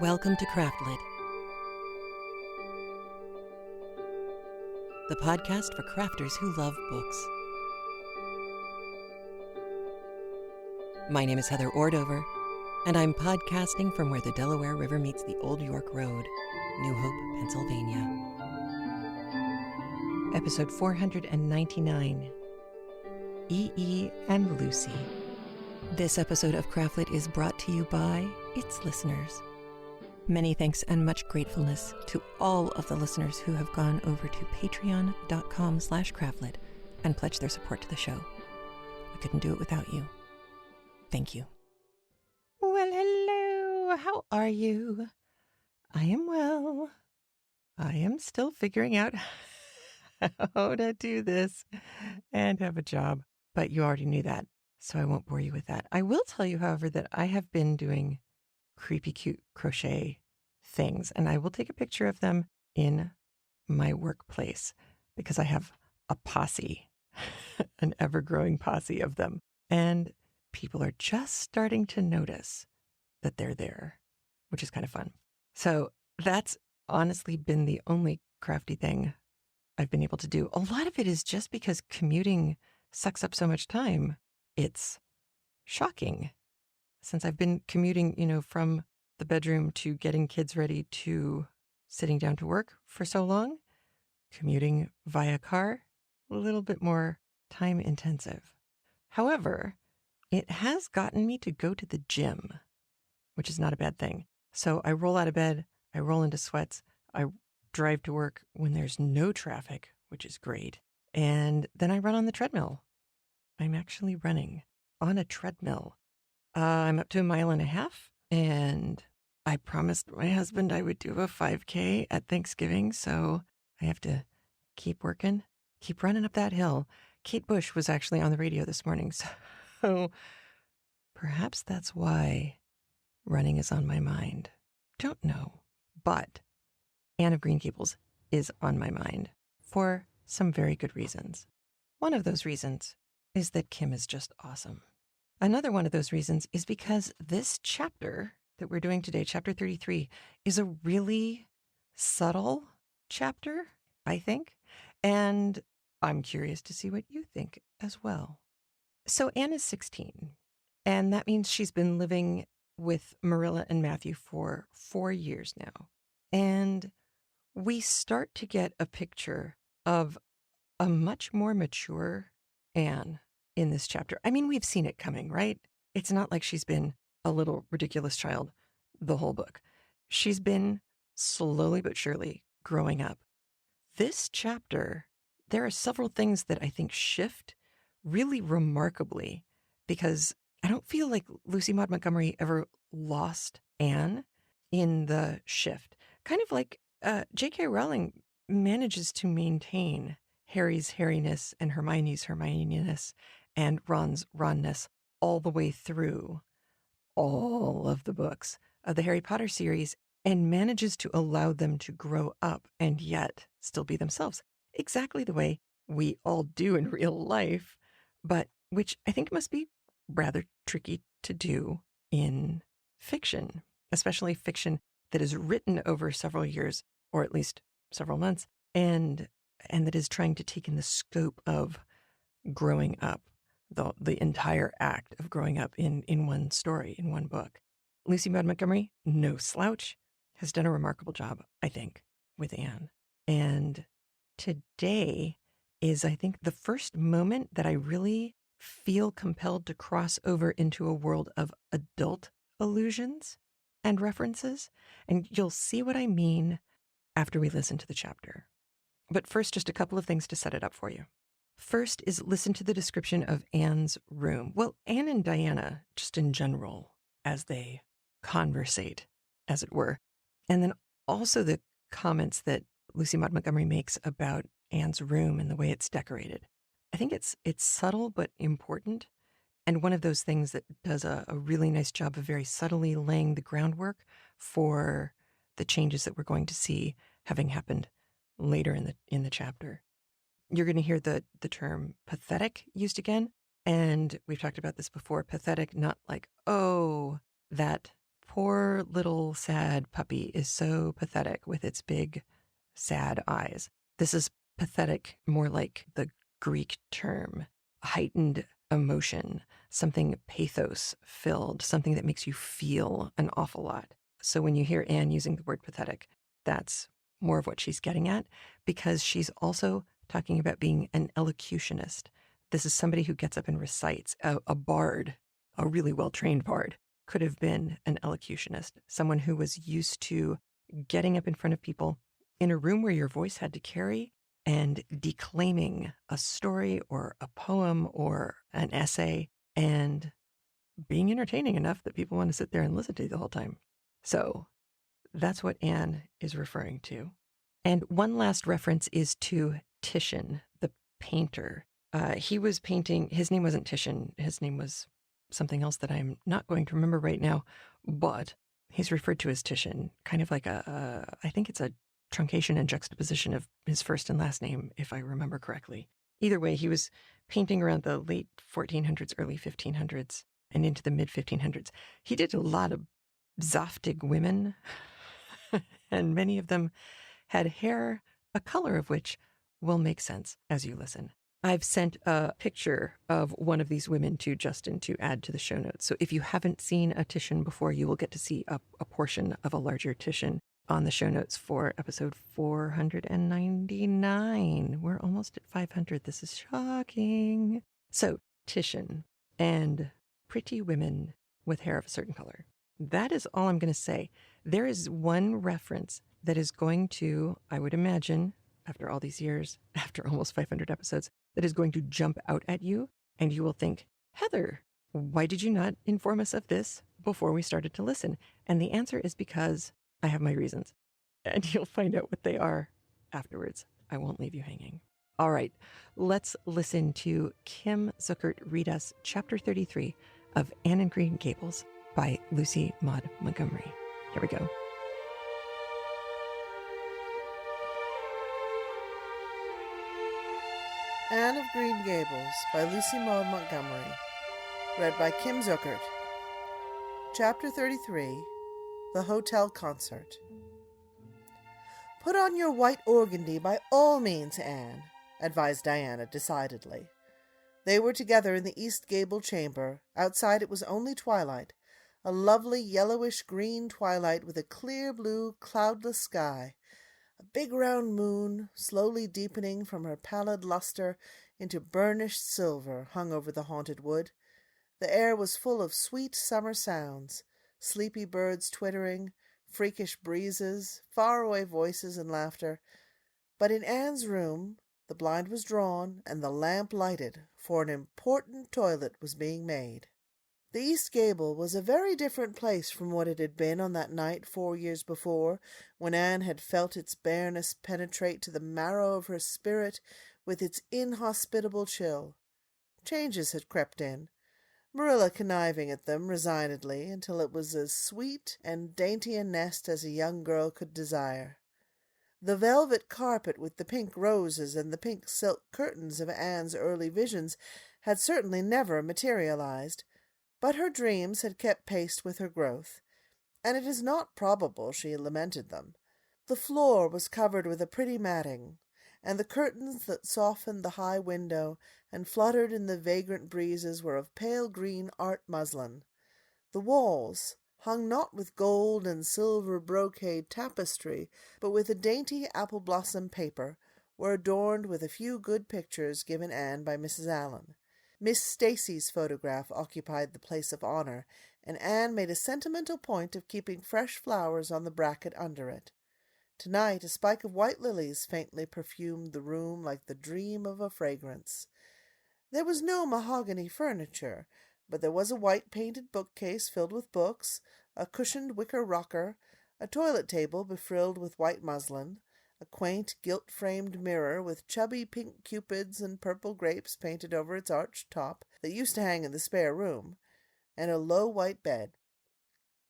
Welcome to Craftlit, the podcast for crafters who love books. My name is Heather Ordover, and I'm podcasting from where the Delaware River meets the Old York Road, New Hope, Pennsylvania. Episode 499, E.E. and Lucy. This episode of Craftlit is brought to you by its listeners. Many thanks and much gratefulness to all of the listeners who have gone over to patreon.com/craftlit and pledged their support to the show. We couldn't do it without you. Thank you. Well, hello. How are you? I am well. I am still figuring out how to do this and have a job, but you already knew that, so I won't bore you with that. I will tell you, however, that I have been doing creepy cute crochet things, and I will take a picture of them in my workplace because I have a posse, an ever-growing posse of them, and people are just starting to notice that they're there, which is kind of fun. So that's honestly been the only crafty thing I've been able to do. A lot of it is just because commuting sucks up so much time. It's shocking. Since I've been commuting, from the bedroom to getting kids ready to sitting down to work for so long, commuting via car, a little bit more time intensive. However, it has gotten me to go to the gym, which is not a bad thing. So I roll out of bed, I roll into sweats, I drive to work when there's no traffic, which is great. And then I run on the treadmill. I'm actually running on a treadmill. I'm up to 1.5 miles, and I promised my husband I would do a 5K at Thanksgiving, so I have to keep working, keep running up that hill. Kate Bush was actually on the radio this morning, so perhaps that's why running is on my mind. Don't know, but Anne of Green Gables is on my mind for some very good reasons. One of those reasons is that Kim is just awesome. Another one of those reasons is because this chapter that we're doing today, chapter 33, is a really subtle chapter, I think, and I'm curious to see what you think as well. So Anne is 16, and that means she's been living with Marilla and Matthew for 4 years now. And we start to get a picture of a much more mature Anne in this chapter. I mean, we've seen it coming, right? It's not like she's been a little ridiculous child the whole book. She's been slowly but surely growing up. This chapter, there are several things that I think shift really remarkably, because I don't feel like Lucy Maud Montgomery ever lost Anne in the shift. Kind of like J.K. Rowling manages to maintain Harry's Harryness and Hermione's Hermioniness and Ron's Ronness all the way through all of the books of the Harry Potter series, and manages to allow them to grow up and yet still be themselves, exactly the way we all do in real life, but which I think must be rather tricky to do in fiction, especially fiction that is written over several years, or at least several months, and that is trying to take in the scope of growing up, the entire act of growing up in one story, in one book. Lucy Maud Montgomery, no slouch, has done a remarkable job, I think, with Anne. And today is, I think, the first moment that I really feel compelled to cross over into a world of adult allusions and references. And you'll see what I mean after we listen to the chapter. But first, just a couple of things to set it up for you. First is listen to the description of Anne's room. Well, Anne and Diana, just in general, as they conversate, as it were. And then also the comments that Lucy Maud Montgomery makes about Anne's room and the way it's decorated. I think it's subtle but important, and one of those things that does a really nice job of very subtly laying the groundwork for the changes that we're going to see having happened later in the chapter. You're going to hear the term pathetic used again, and we've talked about this before. Pathetic, not like, oh, that poor little sad puppy is so pathetic with its big, sad eyes. This is pathetic, more like the Greek term, heightened emotion, something pathos filled, something that makes you feel an awful lot. So when you hear Anne using the word pathetic, that's more of what she's getting at, because she's also talking about being an elocutionist. This is somebody who gets up and recites. A bard, a really well-trained bard, could have been an elocutionist, someone who was used to getting up in front of people in a room where your voice had to carry and declaiming a story or a poem or an essay and being entertaining enough that people want to sit there and listen to you the whole time. So that's what Anne is referring to. And one last reference is to Titian, the painter. He was painting, his name wasn't Titian, his name was something else that I'm not going to remember right now, but he's referred to as Titian, kind of like I think it's a truncation and juxtaposition of his first and last name, if I remember correctly. Either way, he was painting around the late 1400s, early 1500s, and into the mid 1500s. He did a lot of zaftig women, and many of them had hair, a color of which will make sense as you listen. I've sent a picture of one of these women to Justin to add to the show notes. So if you haven't seen a Titian before, you will get to see a portion of a larger Titian on the show notes for episode 499. We're almost at 500. This is shocking. So Titian and pretty women with hair of a certain color. That is all I'm going to say. There is one reference that is going to, I would imagine, after all these years, after almost 500 episodes, that is going to jump out at you, and you will think, Heather, why did you not inform us of this before we started to listen? And the answer is because I have my reasons, and you'll find out what they are afterwards. I won't leave you hanging. All right, let's listen to Kim Zuckert read us Chapter 33 of Anne and Green Gables by Lucy Maud Montgomery. Here we go. Anne of Green Gables by Lucy Maud Montgomery. Read by Kim Zuckert. Chapter 33. The Hotel Concert. "Put on your white organdy by all means, Anne," advised Diana decidedly. They were together in the East Gable chamber. Outside it was only twilight, a lovely yellowish-green twilight with a clear blue, cloudless sky. A big round moon, slowly deepening from her pallid luster into burnished silver, hung over the haunted wood. The air was full of sweet summer sounds, sleepy birds twittering, freakish breezes, far-away voices and laughter. But in Anne's room the blind was drawn and the lamp lighted, for an important toilet was being made. The East Gable was a very different place from what it had been on that night 4 years before, when Anne had felt its bareness penetrate to the marrow of her spirit with its inhospitable chill. Changes had crept in, Marilla conniving at them resignedly until it was as sweet and dainty a nest as a young girl could desire. The velvet carpet with the pink roses and the pink silk curtains of Anne's early visions had certainly never materialized, but her dreams had kept pace with her growth, and it is not probable she lamented them. The floor was covered with a pretty matting, and the curtains that softened the high window and fluttered in the vagrant breezes were of pale green art muslin. The walls, hung not with gold and silver brocade tapestry, but with a dainty apple-blossom paper, were adorned with a few good pictures given Anne by Mrs. Allen. Miss Stacy's photograph occupied the place of honor, and Anne made a sentimental point of keeping fresh flowers on the bracket under it. Tonight a spike of white lilies faintly perfumed the room like the dream of a fragrance. There was no mahogany furniture, but there was a white painted bookcase filled with books, a cushioned wicker rocker, a toilet table befrilled with white muslin, a quaint gilt-framed mirror with chubby pink cupids and purple grapes painted over its arched top that used to hang in the spare room, and a low white bed.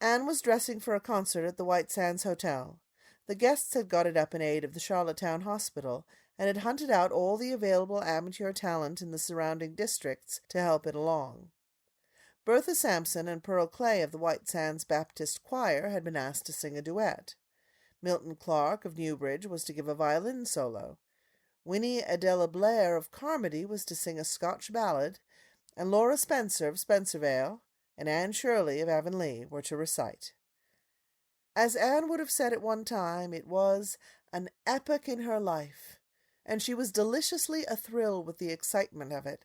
Anne was dressing for a concert at the White Sands Hotel. The guests had got it up in aid of the Charlottetown Hospital, and had hunted out all the available amateur talent in the surrounding districts to help it along. Bertha Sampson and Pearl Clay of the White Sands Baptist Choir had been asked to sing a duet. Milton Clark of Newbridge was to give a violin solo. Winnie Adela Blair of Carmody was to sing a Scotch ballad, and Laura Spencer of Spencervale and Anne Shirley of Avonlea were to recite. As Anne would have said at one time, it was an epoch in her life, and she was deliciously athrill with the excitement of it.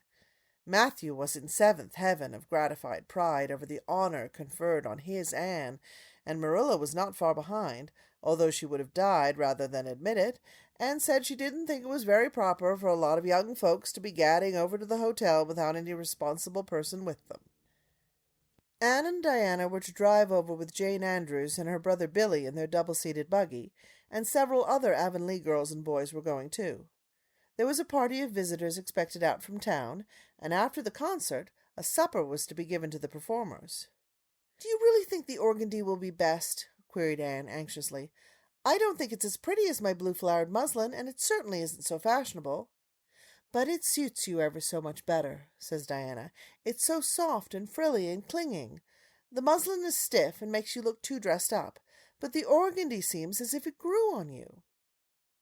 Matthew was in seventh heaven of gratified pride over the honor conferred on his Anne, and Marilla was not far behind, although she would have died rather than admit it, and said she didn't think it was very proper for a lot of young folks to be gadding over to the hotel without any responsible person with them. Anne and Diana were to drive over with Jane Andrews and her brother Billy in their double-seated buggy, and several other Avonlea girls and boys were going too. There was a party of visitors expected out from town, and after the concert, a supper was to be given to the performers. "Do you really think the organdy will be best?" queried Anne anxiously. "I don't think it's as pretty as my blue-flowered muslin, and it certainly isn't so fashionable." "But it suits you ever so much better," says Diana. "It's so soft and frilly and clinging. The muslin is stiff and makes you look too dressed up, but the organdy seems as if it grew on you."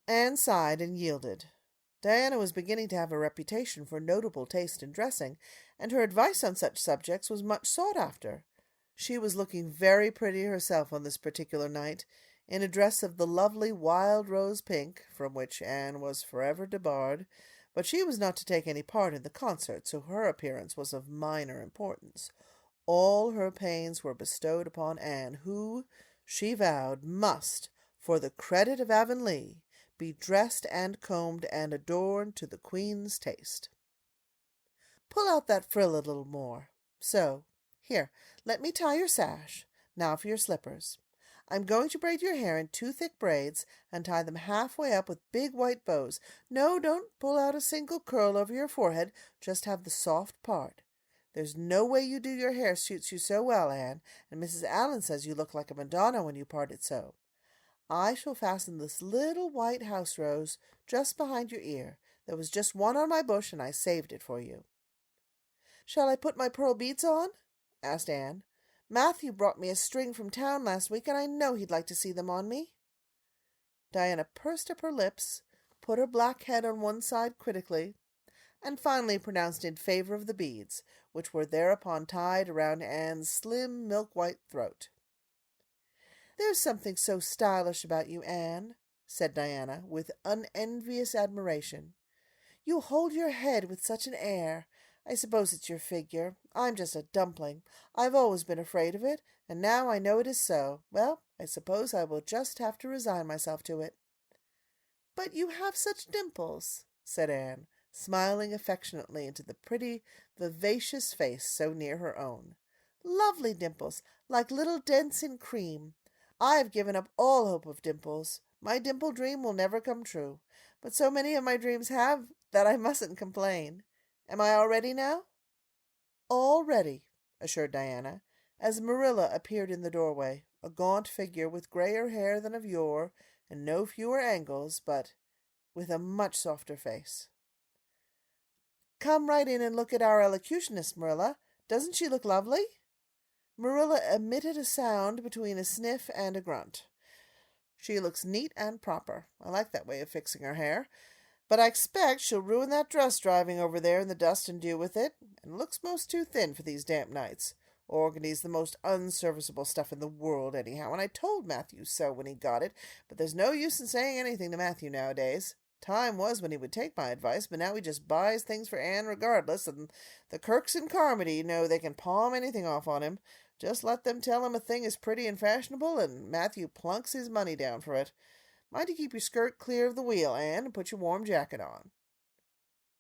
Anne sighed and yielded. Diana was beginning to have a reputation for notable taste in dressing, and her advice on such subjects was much sought after. She was looking very pretty herself on this particular night, in a dress of the lovely wild rose pink, from which Anne was forever debarred, but she was not to take any part in the concert, so her appearance was of minor importance. All her pains were bestowed upon Anne, who, she vowed, must, for the credit of Avonlea, be dressed and combed and adorned to the Queen's taste. "Pull out that frill a little more. So. Here, let me tie your sash. Now for your slippers. I'm going to braid your hair in 2 thick braids and tie them halfway up with big white bows. No, don't pull out a single curl over your forehead. Just have the soft part. There's no way you do your hair suits you so well, Anne, and Mrs. Allan says you look like a Madonna when you part it so. I shall fasten this little white house rose just behind your ear. There was just one on my bush, and I saved it for you." "Shall I put my pearl beads on?" asked Anne. "Matthew brought me a string from town last week, and I know he'd like to see them on me." Diana pursed up her lips, put her black head on one side critically, and finally pronounced in favor of the beads, which were thereupon tied around Anne's slim milk-white throat. "There's something so stylish about you, Anne," said Diana, with unenvious admiration. "You hold your head with such an air. I suppose it's your figure. I'm just a dumpling. I've always been afraid of it, and now I know it is so. Well, I suppose I will just have to resign myself to it." "But you have such dimples," said Anne, smiling affectionately into the pretty, vivacious face so near her own. "Lovely dimples, like little dents in cream. I've given up all hope of dimples. My dimple dream will never come true, but so many of my dreams have that I mustn't complain. Am I all ready now?" "All ready," assured Diana, as Marilla appeared in the doorway, a gaunt figure with grayer hair than of yore, and no fewer angles, but with a much softer face. "Come right in and look at our elocutionist, Marilla. Doesn't she look lovely?" Marilla emitted a sound between a sniff and a grunt. "She looks neat and proper. I like that way of fixing her hair. But I expect she'll ruin that dress driving over there in the dust and dew with it, and looks most too thin for these damp nights. Organdy's the most unserviceable stuff in the world, anyhow, and I told Matthew so when he got it, but there's no use in saying anything to Matthew nowadays. Time was when he would take my advice, but now he just buys things for Anne regardless, and the Kirks in Carmody know they can palm anything off on him. Just let them tell him a thing is pretty and fashionable, and Matthew plunks his money down for it. Mind you keep your skirt clear of the wheel, Anne, and put your warm jacket on."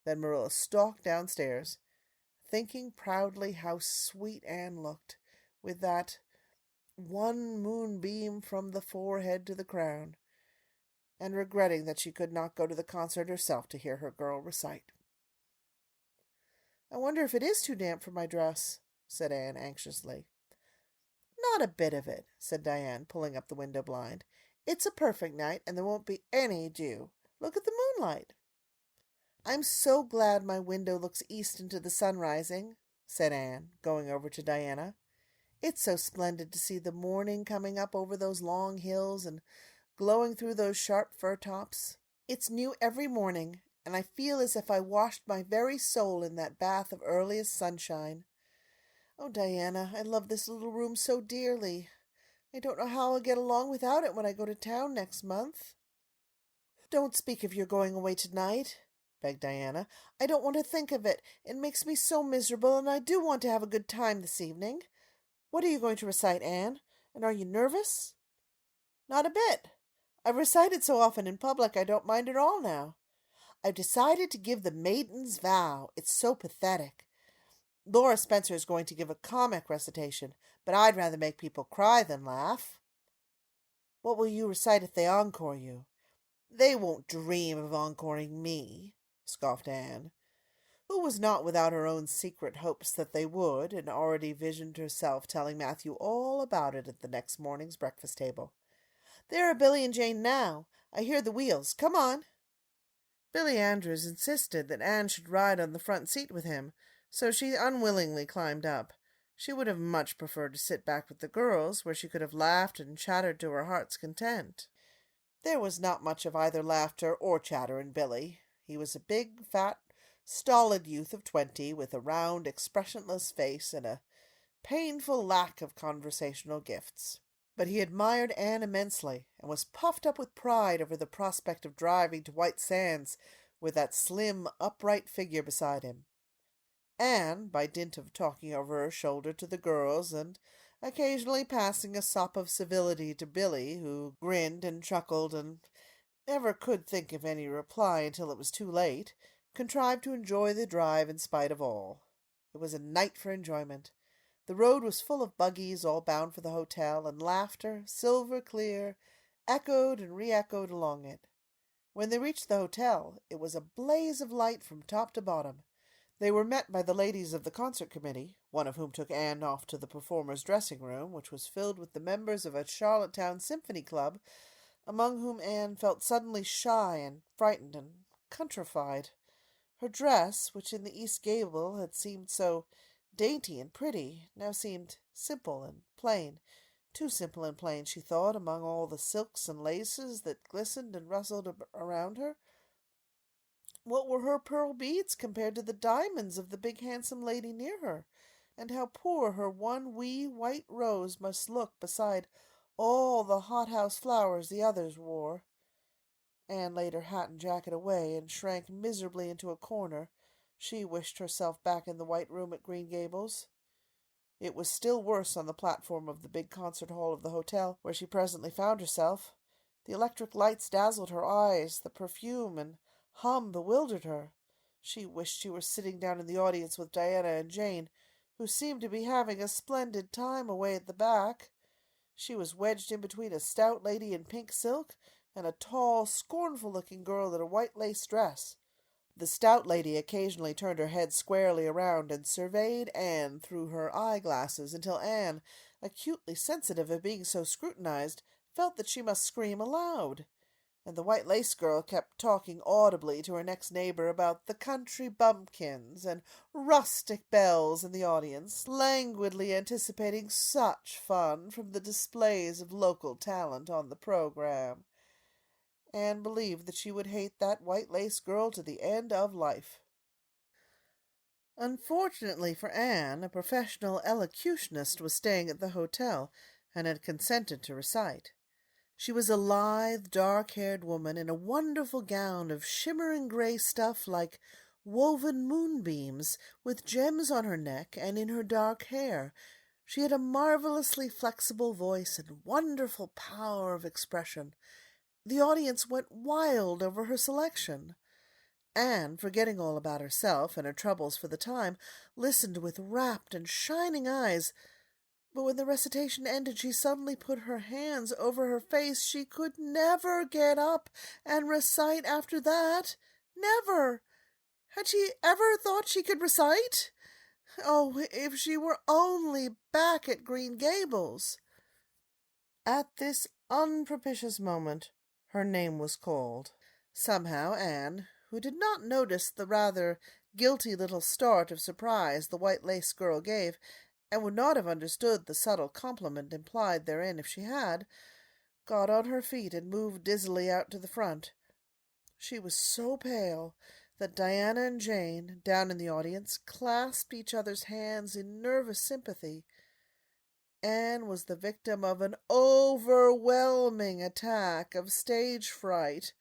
Then Marilla stalked downstairs, thinking proudly how sweet Anne looked, with that one moonbeam from the forehead to the crown, and regretting that she could not go to the concert herself to hear her girl recite. "I wonder if it is too damp for my dress," said Anne anxiously. "Not a bit of it," said Diana, pulling up the window blind. "It's a perfect night, and there won't be any dew. Look at the moonlight." "I'm so glad my window looks east into the sun rising," said Anne, going over to Diana. "It's so splendid to see the morning coming up over those long hills and glowing through those sharp fir tops. It's new every morning, and I feel as if I washed my very soul in that bath of earliest sunshine. Oh, Diana, I love this little room so dearly. I don't know how I'll get along without it when I go to town next month." "Don't speak of your going away tonight," begged Diana. "I don't want to think of it. It makes me so miserable, and I do want to have a good time this evening. What are you going to recite, Anne? And are you nervous?" "Not a bit. I've recited so often in public I don't mind at all now. I've decided to give the Maiden's Vow. It's so pathetic. Laura Spencer is going to give a comic recitation, but I'd rather make people cry than laugh." "What will you recite if they encore you?" "They won't dream of encoring me," scoffed Anne, who was not without her own secret hopes that they would, and already visioned herself telling Matthew all about it at the next morning's breakfast table. "There are Billy and Jane now. I hear the wheels. Come on." Billy Andrews insisted that Anne should ride on the front seat with him, so she unwillingly climbed up. She would have much preferred to sit back with the girls, where she could have laughed and chattered to her heart's content. There was not much of either laughter or chatter in Billy. He was a big, fat, stolid youth of 20, with a round, expressionless face and a painful lack of conversational gifts. But he admired Anne immensely, and was puffed up with pride over the prospect of driving to White Sands with that slim, upright figure beside him. Anne, by dint of talking over her shoulder to the girls, and occasionally passing a sop of civility to Billy, who grinned and chuckled and never could think of any reply until it was too late, contrived to enjoy the drive in spite of all. It was a night for enjoyment. The road was full of buggies, all bound for the hotel, and laughter, silver clear, echoed and re-echoed along it. When they reached the hotel, it was a blaze of light from top to bottom. They were met by the ladies of the concert committee, one of whom took Anne off to the performers' dressing-room, which was filled with the members of a Charlottetown symphony club, among whom Anne felt suddenly shy and frightened and countrified. Her dress, which in the East Gable had seemed so dainty and pretty, now seemed simple and plain, too simple and plain, she thought, among all the silks and laces that glistened and rustled around her. What were her pearl beads compared to the diamonds of the big handsome lady near her? And how poor her one wee white rose must look beside all the hothouse flowers the others wore. Anne laid her hat and jacket away, and shrank miserably into a corner. She wished herself back in the White Room at Green Gables. It was still worse on the platform of the big concert hall of the hotel, where she presently found herself. The electric lights dazzled her eyes, the perfume and hum bewildered her. She wished she were sitting down in the audience with Diana and Jane, who seemed to be having a splendid time away at the back. She was wedged in between a stout lady in pink silk and a tall, scornful-looking girl in a white lace dress. The stout lady occasionally turned her head squarely around and surveyed Anne through her eye-glasses until Anne, acutely sensitive of being so scrutinized, felt that she must scream aloud. And the white lace girl kept talking audibly to her next neighbor about the country bumpkins and rustic belles in the audience, languidly anticipating such fun from the displays of local talent on the program. Anne believed that she would hate that white lace girl to the end of life. Unfortunately for Anne, a professional elocutionist was staying at the hotel and had consented to recite. She was a lithe, dark-haired woman in a wonderful gown of shimmering gray stuff like woven moonbeams, with gems on her neck and in her dark hair. She had a marvelously flexible voice and wonderful power of expression. The audience went wild over her selection. Anne, forgetting all about herself and her troubles for the time, listened with rapt and shining eyes. But when the recitation ended, she suddenly put her hands over her face. She could never get up and recite after that. Never! Had she ever thought she could recite? Oh, if she were only back at Green Gables! At this unpropitious moment, her name was called. Somehow Anne, who did not notice the rather guilty little start of surprise the white lace girl gave, and would not have understood the subtle compliment implied therein if she had, got on her feet and moved dizzily out to the front. She was so pale that Diana and Jane, down in the audience, clasped each other's hands in nervous sympathy. Anne was the victim of an overwhelming attack of stage fright.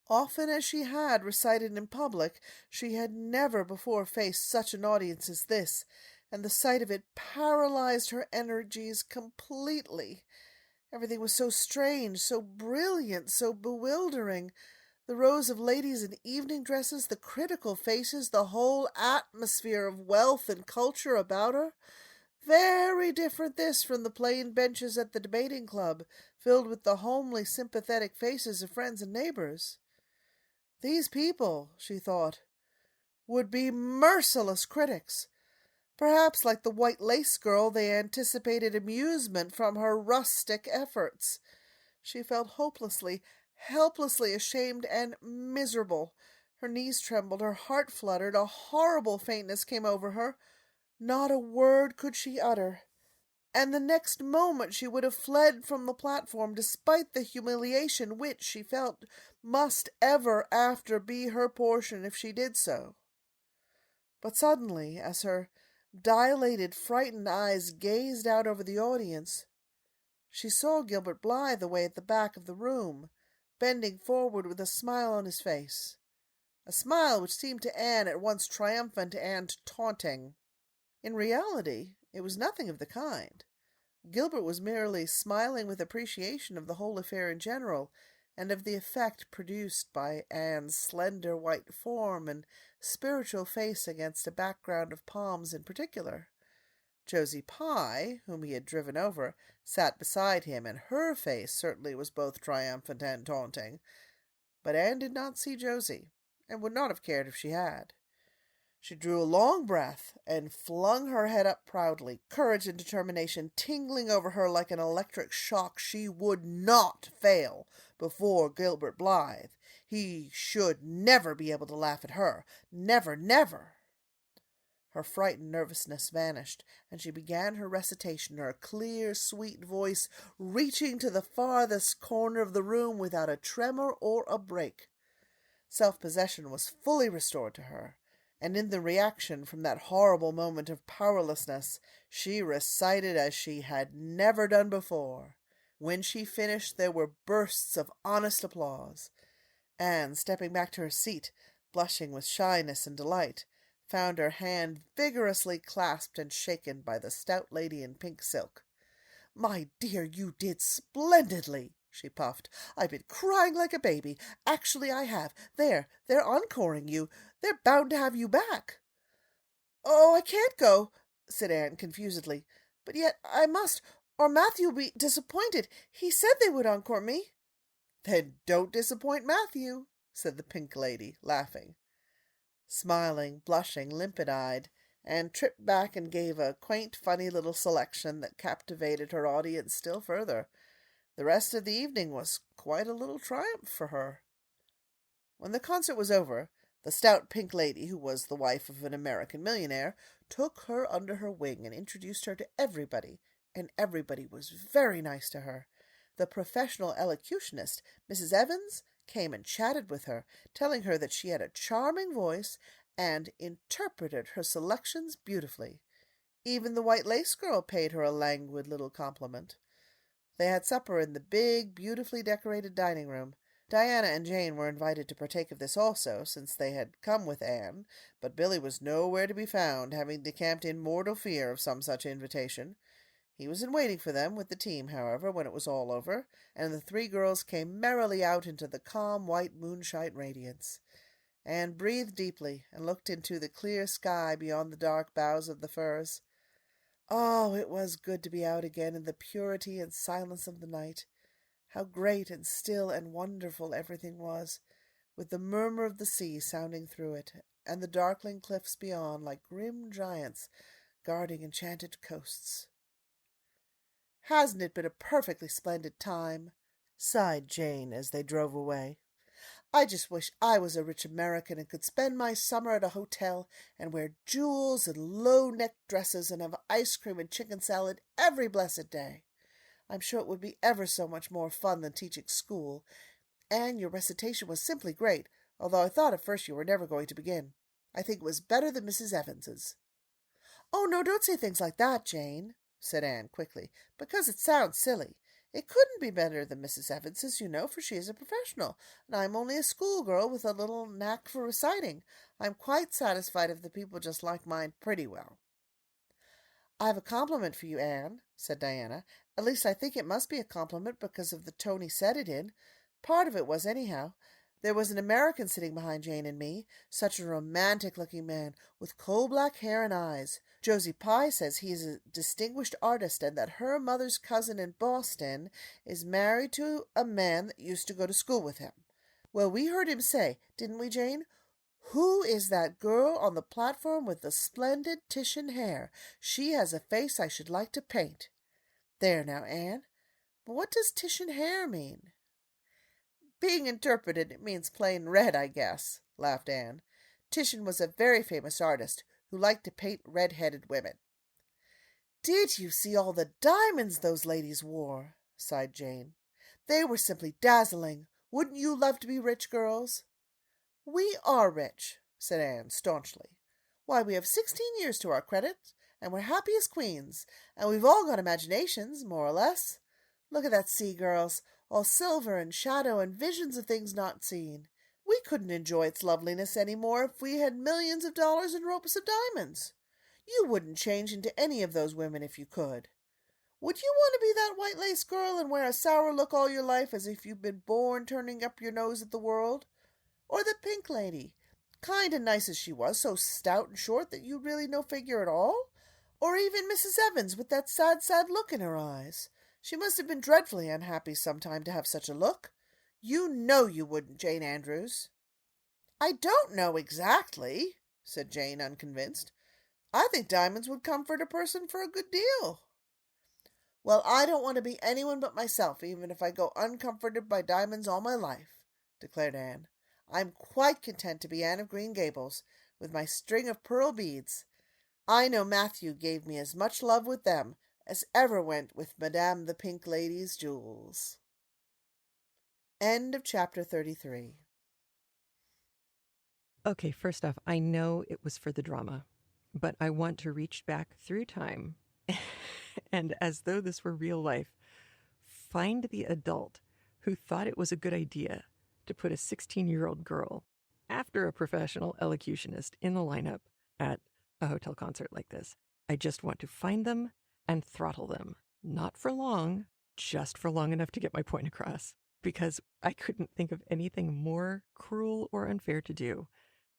Often as she had recited in public, she had never before faced such an audience as this, and the sight of it paralyzed her energies completely. Everything was so strange, so brilliant, so bewildering. The rows of ladies in evening dresses, the critical faces, the whole atmosphere of wealth and culture about her. Very different this from the plain benches at the debating club, filled with the homely, sympathetic faces of friends and neighbors. These people, she thought, would be merciless critics. Perhaps, like the white lace girl, they anticipated amusement from her rustic efforts. She felt hopelessly, helplessly ashamed and miserable. Her knees trembled, her heart fluttered, a horrible faintness came over her. Not a word could she utter, and the next moment she would have fled from the platform, despite the humiliation which, she felt, must ever after be her portion if she did so. But suddenly, as her dilated, frightened eyes gazed out over the audience, she saw Gilbert Blythe away at the back of the room, bending forward with a smile on his face, a smile which seemed to Anne at once triumphant and taunting. In reality, it was nothing of the kind. Gilbert was merely smiling with appreciation of the whole affair in general, and of the effect produced by Anne's slender white form and spiritual face against a background of palms in particular. Josie Pye, whom he had driven over, sat beside him, and her face certainly was both triumphant and taunting. But Anne did not see Josie, and would not have cared if she had. She drew a long breath and flung her head up proudly, courage and determination tingling over her like an electric shock. She would not fail before Gilbert Blythe. He should never be able to laugh at her. Never, never. Her frightened nervousness vanished, and she began her recitation, her clear, sweet voice reaching to the farthest corner of the room without a tremor or a break. Self-possession was fully restored to her, and in the reaction from that horrible moment of powerlessness, she recited as she had never done before. When she finished, there were bursts of honest applause. Anne, stepping back to her seat, blushing with shyness and delight, found her hand vigorously clasped and shaken by the stout lady in pink silk. "My dear, you did splendidly," she puffed. "I've been crying like a baby. Actually, I have. They're encoring you. They're bound to have you back." "Oh, I can't go," said Anne confusedly. "But yet I must, or Matthew will be disappointed. He said they would encore me." "Then don't disappoint Matthew," said the pink lady, laughing. Smiling, blushing, limpid-eyed, Anne tripped back and gave a quaint, funny little selection that captivated her audience still further. The rest of the evening was quite a little triumph for her. When the concert was over, the stout pink lady, who was the wife of an American millionaire, took her under her wing and introduced her to everybody, and everybody was very nice to her. The professional elocutionist, Mrs. Evans, came and chatted with her, telling her that she had a charming voice and interpreted her selections beautifully. Even the white lace girl paid her a languid little compliment. They had supper in the big, beautifully decorated dining room. Diana and Jane were invited to partake of this also, since they had come with Anne, but Billy was nowhere to be found, having decamped in mortal fear of some such invitation. He was in waiting for them with the team, however, when it was all over, and the three girls came merrily out into the calm white moonshine radiance. Anne breathed deeply and looked into the clear sky beyond the dark boughs of the firs. Oh, it was good to be out again in the purity and silence of the night. How great and still and wonderful everything was, with the murmur of the sea sounding through it, and the darkling cliffs beyond like grim giants guarding enchanted coasts. "Hasn't it been a perfectly splendid time?" sighed Jane as they drove away. I just wish I was a rich American and could spend my summer at a hotel and wear jewels and low-necked dresses and have ice cream and chicken salad every blessed day. I'm sure it would be ever so much more fun than teaching school. And your recitation was simply great, although I thought at first you were never going to begin. I think it was better than Mrs. Evans's. Oh, no, don't say things like that, Jane, said Anne quickly, because it sounds silly. It couldn't be better than Mrs. Evans's, you know, for she is a professional, and I'm only a schoolgirl with a little knack for reciting. I'm quite satisfied if the people just like mine pretty well. I have a compliment for you, Anne, said Diana. At least I think it must be a compliment because of the tone he said it in. Part of it was, anyhow. There was an American sitting behind Jane and me, such a romantic-looking man, with coal-black hair and eyes. Josie Pye says he is a distinguished artist and that her mother's cousin in Boston is married to a man that used to go to school with him. Well, we heard him say, didn't we, Jane? Who is that girl on the platform with the splendid Titian hair? She has a face I should like to paint. There now, Anne. But what does Titian hair mean? Being interpreted, it means plain red, I guess, laughed Anne. Titian was a very famous artist who liked to paint red-headed women. Did you see all the diamonds those ladies wore? Sighed Jane. They were simply dazzling. Wouldn't you love to be rich, girls? We are rich, said Anne staunchly. Why, we have 16 years to our credit, and we're happy as queens, and we've all got imaginations, more or less. Look at that sea, girls, all silver and shadow and visions of things not seen. We couldn't enjoy its loveliness any more if we had millions of dollars and ropes of diamonds. You wouldn't change into any of those women if you could. Would you want to be that white-lace girl and wear a sour look all your life as if you'd been born turning up your nose at the world? Or the pink lady, kind and nice as she was, so stout and short that you'd really no figure at all? Or even Mrs. Evans with that sad look in her eyes? She must have been dreadfully unhappy sometime to have such a look. You know you wouldn't, Jane Andrews. I don't know exactly, said Jane, unconvinced. I think diamonds would comfort a person for a good deal. Well, I don't want to be anyone but myself, even if I go uncomforted by diamonds all my life, declared Anne. I'm quite content to be Anne of Green Gables, with my string of pearl beads. I know Matthew gave me as much love with them as ever went with Madame the Pink Lady's jewels. End of chapter 33. Okay, first off, I know it was for the drama, but I want to reach back through time and, as though this were real life, find the adult who thought it was a good idea to put a 16-year-old girl after a professional elocutionist in the lineup at a hotel concert like this. I just want to find them and throttle them. Not for long, just for long enough to get my point across, because I couldn't think of anything more cruel or unfair to do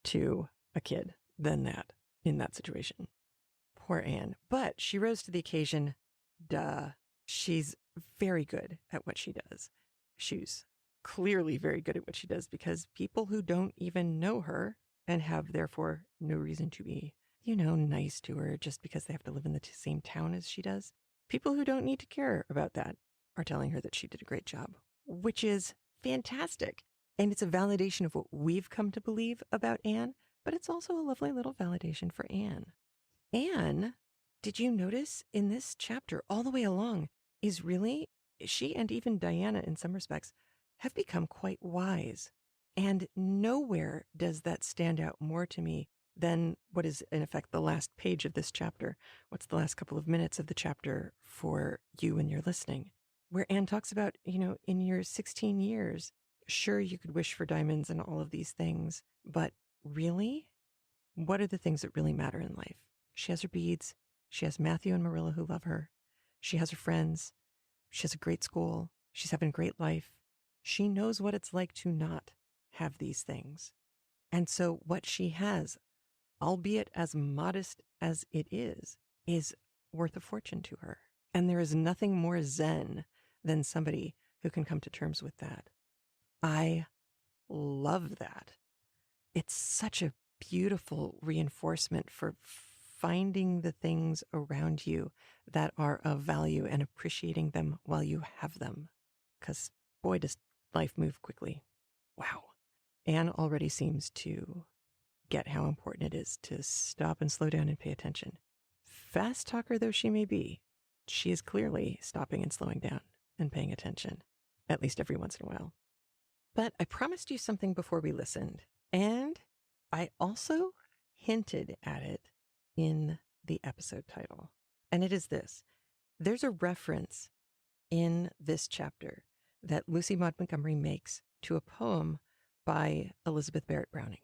to a kid than that in that situation. Poor Anne. But she rose to the occasion. Duh. She's very good at what she does. She's clearly very good at what she does because people who don't even know her and have therefore no reason to be, nice to her just because they have to live in the same town as she does. People who don't need to care about that are telling her that she did a great job, which is fantastic. And it's a validation of what we've come to believe about Anne, but it's also a lovely little validation for Anne. Anne, did you notice in this chapter all the way along she and even Diana in some respects have become quite wise. And nowhere does that stand out more to me than what is, in effect, the last page of this chapter. What's the last couple of minutes of the chapter for you and your listening? Where Anne talks about, in your 16 years, sure, you could wish for diamonds and all of these things, but really, what are the things that really matter in life? She has her beads. She has Matthew and Marilla who love her. She has her friends. She has a great school. She's having a great life. She knows what it's like to not have these things. And so what she has, albeit as modest as it is worth a fortune to her. And there is nothing more zen than somebody who can come to terms with that. I love that. It's such a beautiful reinforcement for finding the things around you that are of value and appreciating them while you have them. Because boy, does life move quickly. Wow. Anne already seems to get how important it is to stop and slow down and pay attention. Fast talker though she may be, she is clearly stopping and slowing down and paying attention, at least every once in a while. But I promised you something before we listened, and I also hinted at it in the episode title. And it is this. There's a reference in this chapter that Lucy Maud Montgomery makes to a poem by Elizabeth Barrett Browning.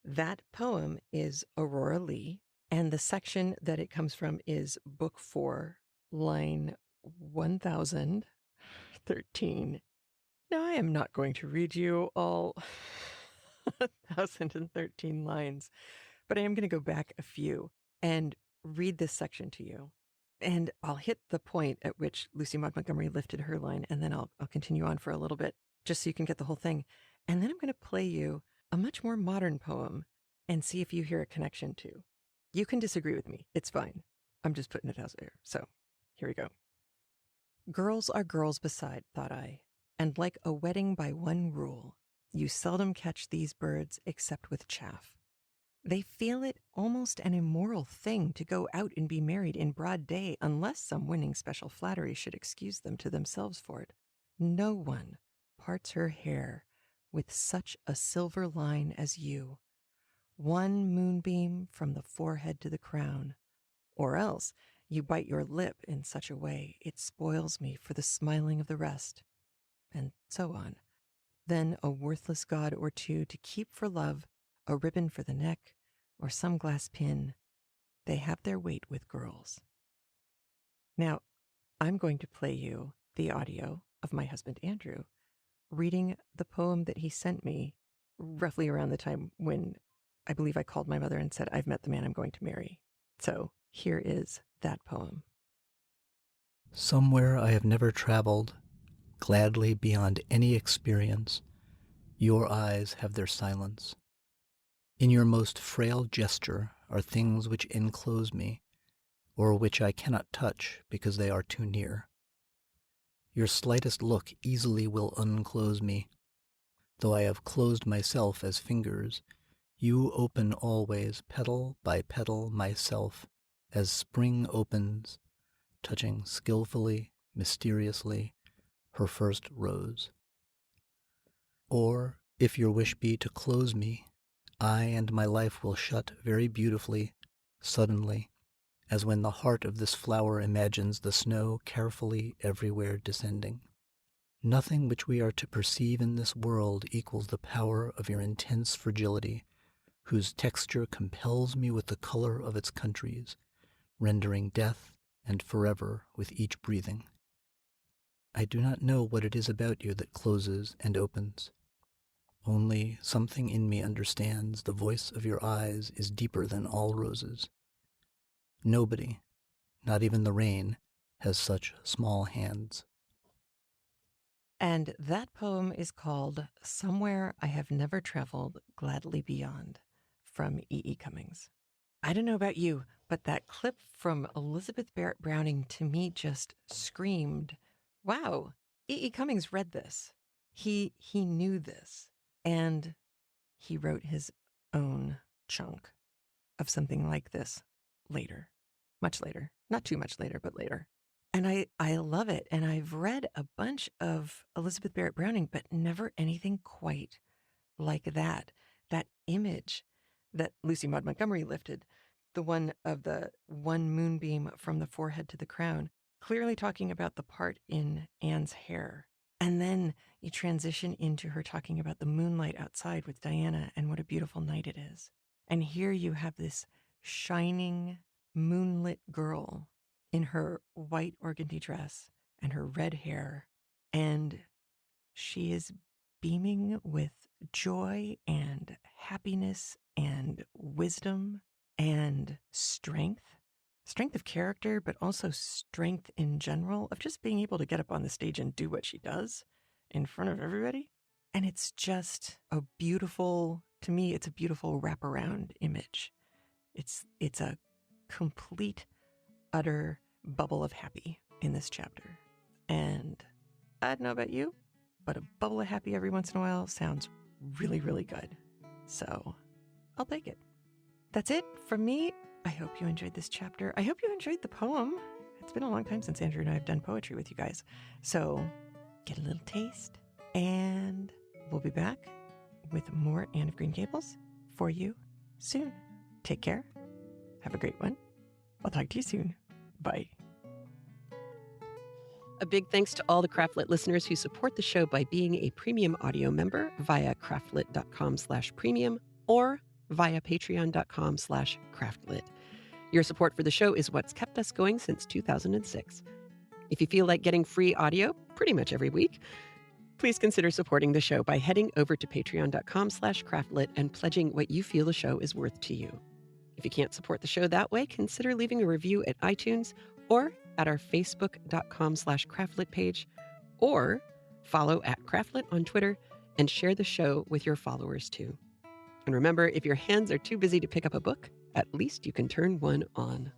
That poem is Aurora Leigh, and the section that it comes from is Book 4, line 1013. Now, I am not going to read you all 1013 lines, but I am going to go back a few and read this section to you. And I'll hit the point at which Lucy Maud Montgomery lifted her line, and then I'll continue on for a little bit, just so you can get the whole thing. And then I'm going to play you a much more modern poem and see if you hear a connection too. You can disagree with me. It's fine. I'm just putting it out there. So here we go. Girls are girls beside, thought I, and like a wedding by one rule, you seldom catch these birds except with chaff. They feel it almost an immoral thing to go out and be married in broad day unless some winning special flattery should excuse them to themselves for it. No one parts her hair with such a silver line as you, one moonbeam from the forehead to the crown, or else you bite your lip in such a way it spoils me for the smiling of the rest, and so on. Then a worthless god or two to keep for love, a ribbon for the neck, or some glass pin. They have their weight with girls. Now, I'm going to play you the audio of my husband Andrew reading the poem that he sent me roughly around the time when I believe I called my mother and said, I've met the man I'm going to marry. So here is that poem. Somewhere I have never traveled, gladly beyond any experience, your eyes have their silence. In your most frail gesture are things which enclose me, or which I cannot touch because they are too near. Your slightest look easily will unclose me. Though I have closed myself as fingers, you open always, petal by petal, myself, as spring opens, touching skillfully, mysteriously, her first rose. Or, if your wish be to close me, I and my life will shut very beautifully, suddenly, as when the heart of this flower imagines the snow carefully everywhere descending. Nothing which we are to perceive in this world equals the power of your intense fragility, whose texture compels me with the color of its countries, rendering death and forever with each breathing. I do not know what it is about you that closes and opens. Only something in me understands the voice of your eyes is deeper than all roses. Nobody, not even the rain, has such small hands. And that poem is called Somewhere I Have Never Traveled Gladly Beyond from E.E. Cummings. I don't know about you, but that clip from Elizabeth Barrett Browning to me just screamed, wow, E.E. Cummings read this. He knew this. And he wrote his own chunk of something like this later, much later, not too much later, but later. And I love it. And I've read a bunch of Elizabeth Barrett Browning, but never anything quite like that. That image that Lucy Maud Montgomery lifted, the one of the one moonbeam from the forehead to the crown, clearly talking about the part in Anne's hair. And then you transition into her talking about the moonlight outside with Diana and what a beautiful night it is. And here you have this shining, moonlit girl in her white organdy dress and her red hair. And she is beaming with joy and happiness and wisdom and strength of character, but also strength in general of just being able to get up on the stage and do what she does in front of everybody. And it's just a beautiful, to me, it's a beautiful wraparound image. It's a complete, utter bubble of happy in this chapter. And I don't know about you, but a bubble of happy every once in a while sounds really, really good. So I'll take it. That's it from me. I hope you enjoyed this chapter. I hope you enjoyed the poem. It's been a long time since Andrew and I have done poetry with you guys. So get a little taste, and we'll be back with more Anne of Green Gables for you soon. Take care. Have a great one. I'll talk to you soon. Bye. A big thanks to all the Craftlit listeners who support the show by being a premium audio member via craftlit.com/premium or via patreon.com/craftlit. Your support for the show is what's kept us going since 2006. If you feel like getting free audio pretty much every week, please consider supporting the show by heading over to patreon.com/craftlit and pledging what you feel the show is worth to you. If you can't support the show that way, consider leaving a review at iTunes or at our facebook.com/craftlit page, or follow @craftlit on Twitter and share the show with your followers too. And remember, if your hands are too busy to pick up a book, at least you can turn one on.